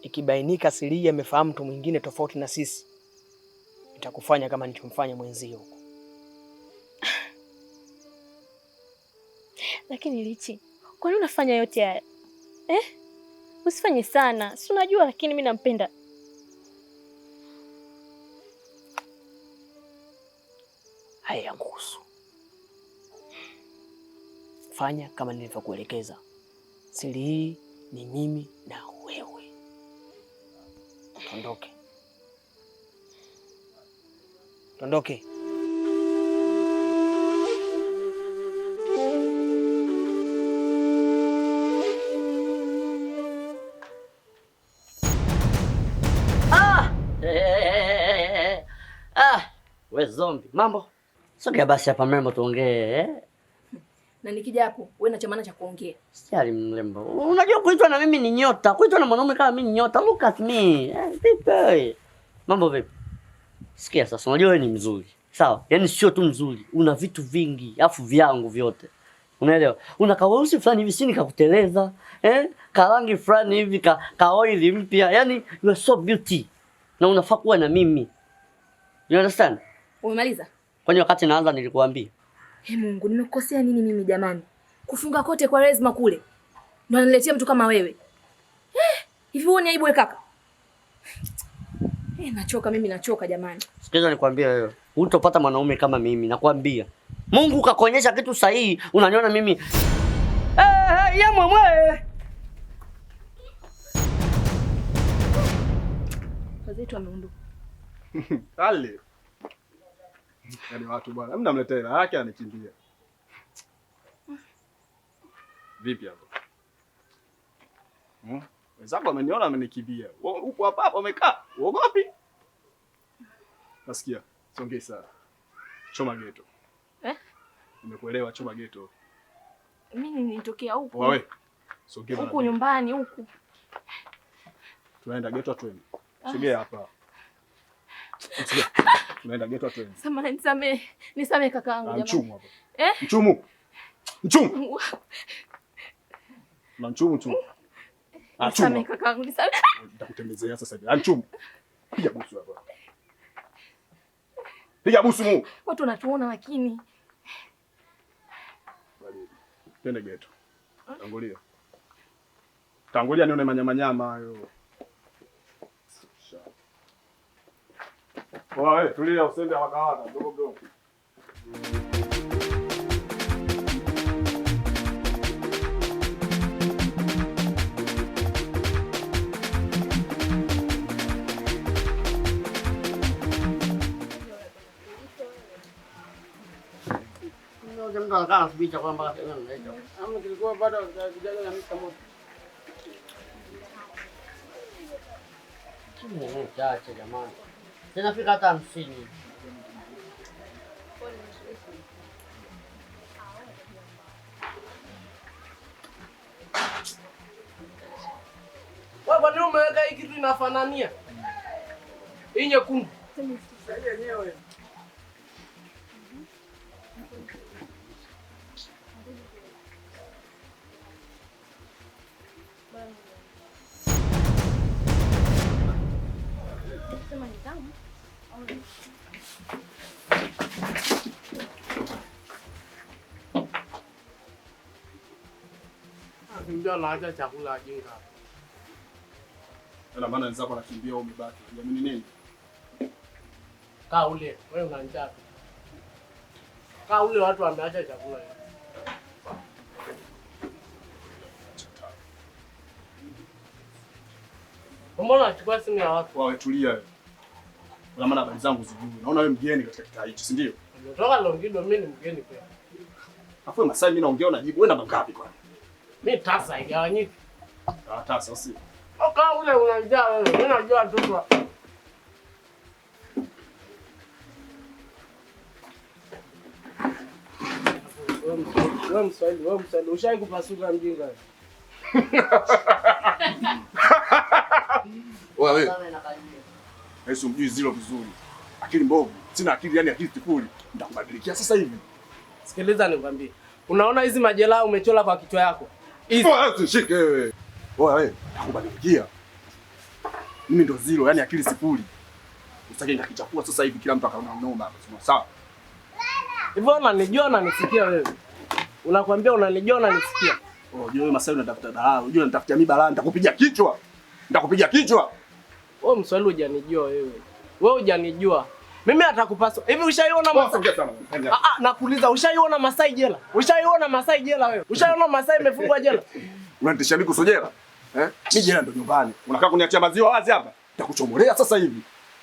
ikibainika siri hii amefahamu mtu mwingine tofauti na sisi, nitakufanya kama nilichomfanya mwenzio huko. Lakini Lichi, kwa nini unafanya yote haya? Usifanye sana. Si unajua lakini mimi nampenda. Haya ngusu. Fanya kama nilivyokuelekeza. Siri hii ni mimi na wewe. Tondoke. Tondoke. We zombi, mambo? Sogea basi hapa mrembo tuongee. Na nikija hapo, wewe na chamana cha kuongea. Sijali mrembo. Unajua kuitwa na mimi ni nyota. Kuitwa na mwanaume kama mimi ni nyota. Look at me. Vipi? Mambo vipi? Sikia sasa, unajua wewe ni mzuri. Sawa? Yaani sio tu mzuri, una vitu vingi, afu vyangu vyote. Unaelewa? Una kaweusi fulani hivi sini kakuteleza, karangi fulani hivi ka oil mpya. Yaani you are so beauty. Na unafaa kuwa na mimi. You understand? Umemaliza? Kwani wakati naanza nilikuambia? Mungu, nimekukosea nini mimi jamani? Kufunga kote kwa Rezma kule. Ndio ananiletea mtu kama wewe. Hivi huoni aibu wewe kaka? Nachoka mimi, nachoka jamani. Sikiza nikwambie wewe. Hutopata mwanaume kama mimi, nakwambia. Mungu kakuonyesha kitu sahihi, unaniona mimi. Ya mwe. Kazetu ameondoka. Kale. Yaani watu bwana, mimi namletea hela yake anikimbia. Vipi hapo? Wenzako ameniona amenikimbia. Upo hapa hapa umekaa. Uogopi? Nasikia. Songea sana. Choma geto. Nimekuelewa, choma geto. Mimi nitokea huko. Wewe. Songea bana. Huko nyumbani huko. Tunaenda geto twende. Sogea hapa. Tunaenda geto twende. Samahani, nisamee kakaangu jamani. Mchumu hapa. Mchumu. Mchumu. Na mchumu. Nisamee kakaangu, nisamee. Nitakutembezea sasa hivi. Mchumu. Piga busu hapa. Piga busu mu. Watu wanatuona lakini. Twende geto. Tangulia. Tangulia nione manyama hayo. Wewe tulia, usende haraka dogo. Chache jamani. Sinafika hata 50. Wewe kwa nini umeweka hii kitu inafanania? Hii nyekundu. Sasa yenyewe. Ndio naacha chakula jinga. Ela maana wenzako wanakimbia umebaki. Jamani nini? Kaa ule, wewe una njaa. Kaa ule, watu wameacha chakula. Mbona unachukua simu ya watu? Wewe tulia wewe. Una maana habari zangu zijui. Naona wewe mgeni katika kitaa hichi, si ndio? Nimetoka Longido, mimi ni mgeni pia. Afu Masai mimi naongea unajibu. Wewe namba ngapi kwani? Mimi tasa igawanyiki. Tasa si. Kaa ule una njaa wewe. Mimi najua tu. Wewe Mswahili, ushai kupasuka mjinga. Wewe. Yesu mjui zilo vizuri. Akili mbovu. Sina akili, yani akili tikuli. Nitakubadilikia sasa hivi. Sikiliza nikwambie. Unaona hizi majeraha umechola kwa kichwa yako? Hizi. Shike wewe. Wewe, nitakubadilikia. Mimi ndo zero, yani akili sifuri. Usitake nikakichafua sasa hivi kila mtu akaona mnoma hapa. Sawa? Hivyo unanijua na nisikia wewe. Unakwambia unanijua na nisikia. Unajua wewe Masai unatafuta balaa. Unajua nitafutia mimi balaa, nitakupiga kichwa. Nitakupiga kichwa. Wewe Mswahili hujanijua wewe. Wewe hujanijua. Mimi atakupaswa. Hivi ushaiona Masai? Nakuuliza ushaiona Masai jela? Ushaiona Masai jela wewe? Ushaiona Masai imefungwa jela? Unanitisha mimi kusojela? Mimi jela ndo nyumbani. Unakaa kuniachia maziwa wazi hapa? Nitakuchomolea sasa hivi.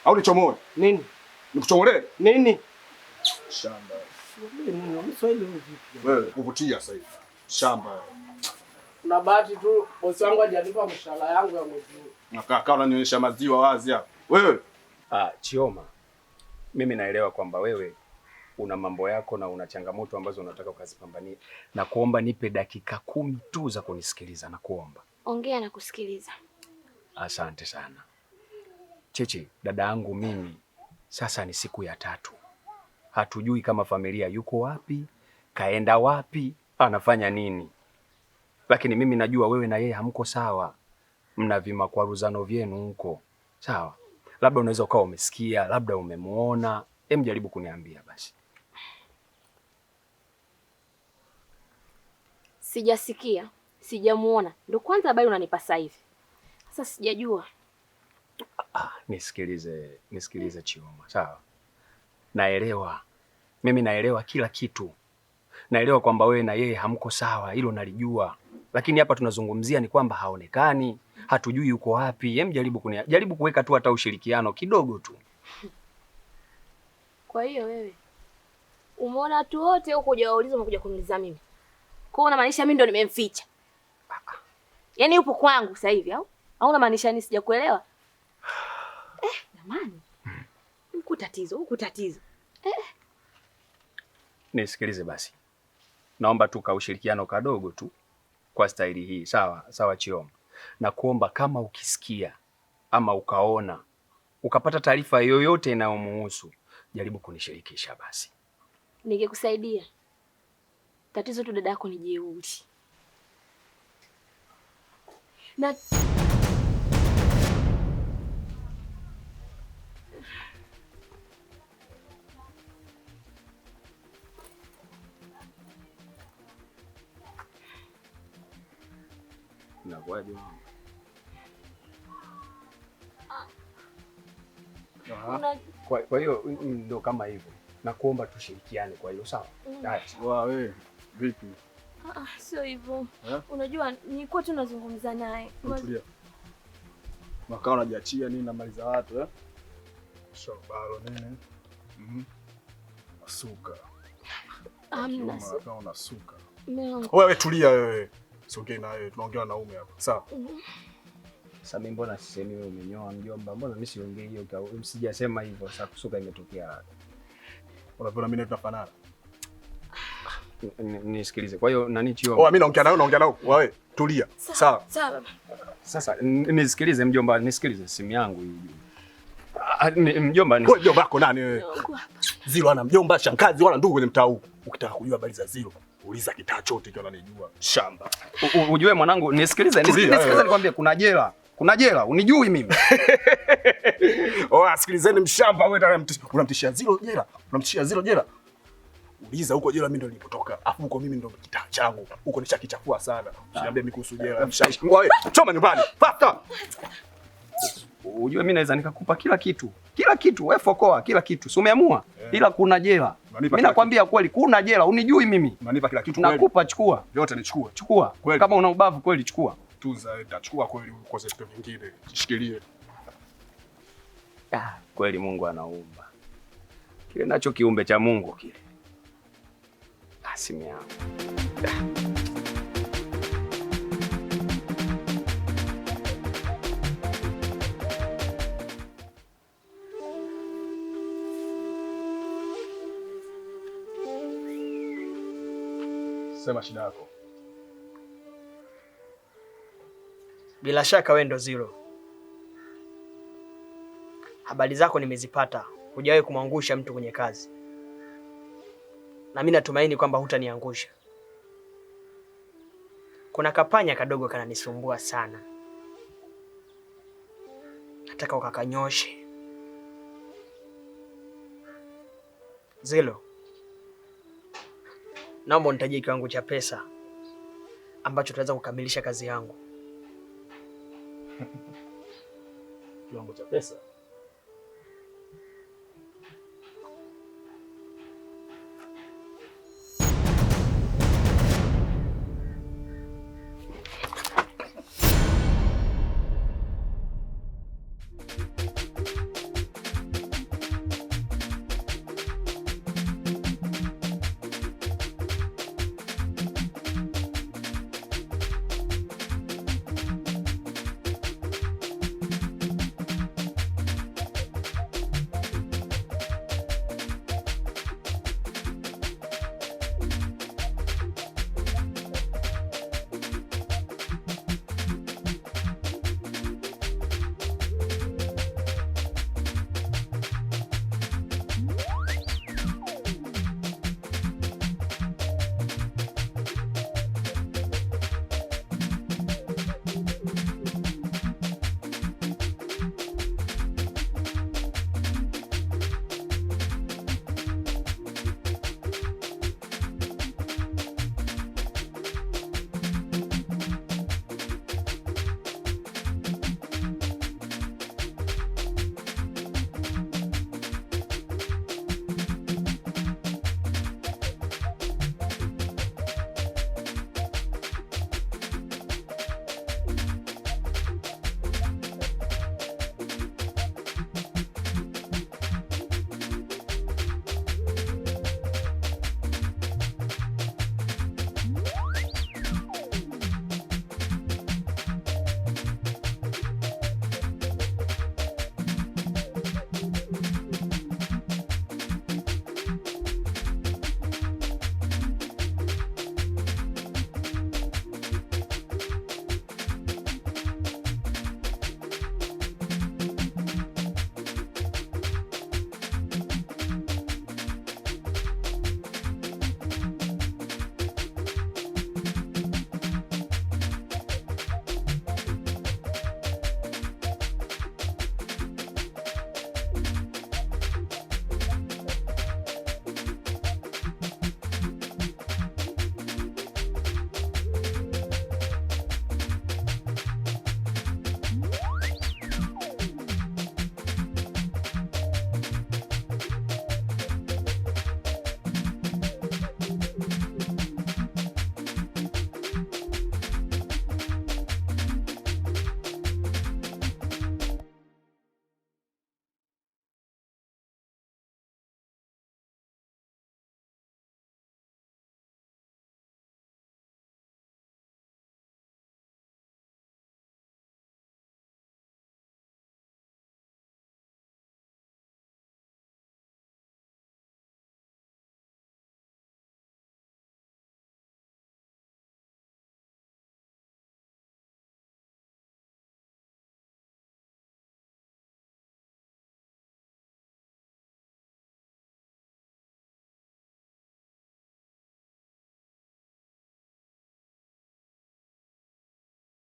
Au nichomoe? Nini? Nikuchomolee? Nini? Shamba. Mswahili vipi? Wewe kuvutia sasa hivi. Shamba. Kuna bahati tu bosi wangu hajalipa mshahara yangu ya mwezi huu. Nakaa unanionyesha maziwa wazi hapa. Wewe Chioma, mimi naelewa kwamba wewe una mambo yako na una changamoto ambazo unataka ukazipambanie. Na kuomba nipe dakika 10 tu za kunisikiliza na kuomba. Ongea na kusikiliza. Asante sana. Cheche, dada yangu mimi sasa ni siku ya 3. Hatujui kama familia yuko wapi, kaenda wapi, anafanya nini. Lakini mimi najua wewe na yeye hamko sawa. Mna vimakwaruzano vyenu huko. Sawa? Labda unaweza ukawa umesikia, labda umemuona. Jaribu kuniambia basi. Sijasikia, sijamuona. Ndio kwanza habari unanipa sasa hivi. Sasa sijajua. Nisikilize Chioma, sawa? Naelewa. Mimi naelewa kila kitu. Naelewa kwamba wewe na yeye hamko sawa, hilo nalijua. Lakini hapa tunazungumzia ni kwamba haonekani, hatujui yuko wapi. Jaribu kuweka tu hata ushirikiano kidogo tu. Kwa hiyo wewe umeona watu wote huko hujawauliza, umekuja kuniuliza mimi. Kwa hiyo unamaanisha mimi ndo nimemficha? Yaani yupo kwangu sasa hivi au? Au unamaanisha nini? Sijakuelewa. Jamani. Huku tatizo. Nisikilize basi. Naomba tu ushirikiano kadogo tu kwa staili hii. Sawa Chioma. Na kuomba kama ukisikia ama ukaona ukapata taarifa yoyote inayomhusu, jaribu kunishirikisha basi. Ningekusaidia. Tatizo tu dada yako ni jeuri. Na Inakuwaje? Kwa hiyo ndio kama hivyo. Nakuomba tushirikiane kwa hiyo, sawa? wewe vipi? Sio hivyo. Unajua nilikuwa tu nazungumza naye. Tulia. Makao unajiachia nini na mali za watu Shobalo nini? Asuka. Amna. Makao unasuka. Wewe tulia wewe. Siongee na wewe, tunaongea na naume hapa. Sawa? Sasa mimi mbona sisemi wewe umenyoa mjomba? Mbona mimi siongee hiyo? Msijasema hivyo. Sasa kusuka imetokea. Unaona mimi tunafanana. Nisikilize. Kwa hiyo nani Chioma? Mimi naongea nao. Wewe tulia. Sawa. Sawa. Sasa nisikilize mjomba, nisikilize simu yangu hii. Mjomba wewe mjomba wako nani wewe? Zero ana mjomba, shangazi wala ndugu kwenye mtaa huu. Ukitaka kujua habari za Zero, uliza kitaa chote kiona anijua. Shamba. Ujue mwanangu, nisikilize nikwambie kuna jela, unijui mimi. Sikilizeni mshamba wewe unamtishia Zero jela. Unamtishia Zero jela. Uliza huko jela mimi ndo nilipotoka. Afu huko mimi ndo kitaa changu. Huko nishakichafua sana. Usiniambie mimi kuhusu jela. Mshashi. Wewe choma nyumbani. Faster. Ujue mimi naweza nikakupa kila kitu. Wewe fokoa kila kitu. Si umeamua? Ila kuna jela. Mimi nakwambia kweli kuna jela. Unijui mimi. Unanipa kila kitu kweli. Nakupa, chukua. Vyote nichukua. Chukua. Kama una ubavu kweli chukua. Tunza, nitachukua kweli kwa vitu vingine. Jishikilie. Kweli Mungu anaumba. Kile nacho kiumbe cha Mungu kile. Simu yangu. Sema shida yako. Bila shaka wewe ndo Zero. Habari zako nimezipata. Hujawahi kumwangusha mtu kwenye kazi. Na mimi natumaini kwamba hutaniangusha. Kuna kapanya kadogo kananisumbua sana. nataka ukakanyoshe. Zilo, naomba unitajie kiwango cha pesa ambacho tutaweza kukamilisha kazi yangu. Kiwango cha pesa?